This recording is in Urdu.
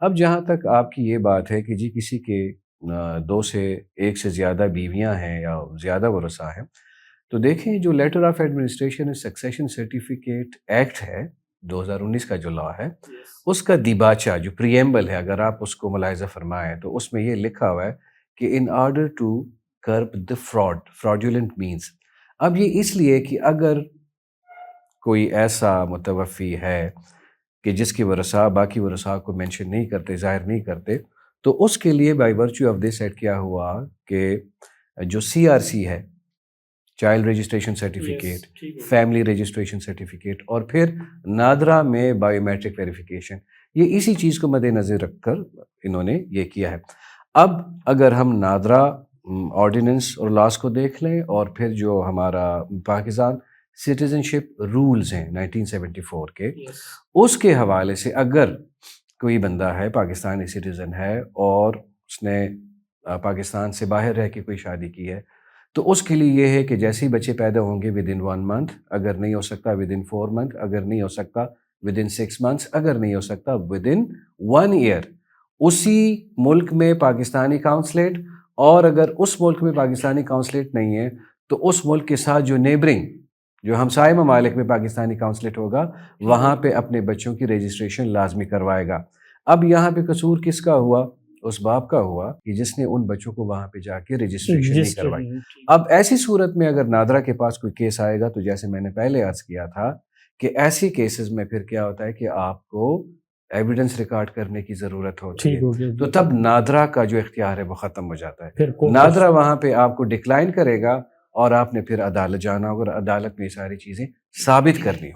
اب جہاں تک آپ کی یہ بات ہے کہ جی کسی کے دو سے ایک سے زیادہ بیویاں ہیں یا زیادہ ورثاء ہیں، تو دیکھیں جو letter of administration succession certificate act ہے 2019 کا جو لا ہے، اس کا دیباچہ جو پریمبل ہے، اگر آپ اس کو ملاحظہ فرمائیں تو اس میں یہ لکھا ہوا ہے کہ in order to curb the fraudulent means. اب یہ اس لیے کہ اگر کوئی ایسا متوفی ہے کہ جس کی ورثاء باقی ورثاء کو مینشن نہیں کرتے، ظاہر نہیں کرتے، تو اس کے لیے by virtue of this act کیا ہوا کہ جو سی آر سی ہے، child registration certificate, family registration certificate, اور پھر نادرا میں بایو میٹرک ویریفیکیشن، یہ اسی چیز کو مد نظر رکھ کر انہوں نے یہ کیا ہے. اب اگر ہم نادرا آرڈیننس اور لاس کو دیکھ لیں اور پھر جو ہمارا پاکستان سٹیزن شپ رولز ہیں 1974 کے، اس کے حوالے سے اگر کوئی بندہ ہے پاکستانی سٹیزن ہے اور اس نے پاکستان سے باہر رہ کے کوئی شادی کی ہے، تو اس کے لیے یہ ہے کہ جیسے ہی بچے پیدا ہوں گے ود ان 1 month، اگر نہیں ہو سکتا ود ان 4 month، اگر نہیں ہو سکتا ود ان 6 months، اگر نہیں ہو سکتا ود ان 1 year، اسی ملک میں پاکستانی کاؤنسلیٹ، اور اگر اس ملک میں پاکستانی کاؤنسلیٹ نہیں ہے تو اس ملک کے ساتھ جو نیبرنگ، جو ہمسائے ممالک میں پاکستانی کاؤنسلیٹ ہوگا، وہاں پہ اپنے بچوں کی رجسٹریشن لازمی کروائے گا. اب یہاں پہ قصور کس کا ہوا؟ اس باپ کا ہوا کہ جس نے ان بچوں کو وہاں پہ جا کے رجسٹریشن نہیں کروائی. اب ایسی صورت میں اگر نادرا کے پاس کوئی کیس آئے گا تو جیسے میں نے پہلے عرض کیا تھا کہ ایسی کیسز میں پھر کیا ہوتا ہے کہ آپ کو ایویڈنس ریکارڈ کرنے کی ضرورت ہوتی ہے، تو تب نادرا کا جو اختیار ہے وہ ختم ہو جاتا ہے. نادرا وہاں پہ آپ کو ڈکلائن کرے گا اور آپ نے پھر عدالت جانا ہوگا اور عدالت میں یہ ساری چیزیں ثابت کرنی ہوں.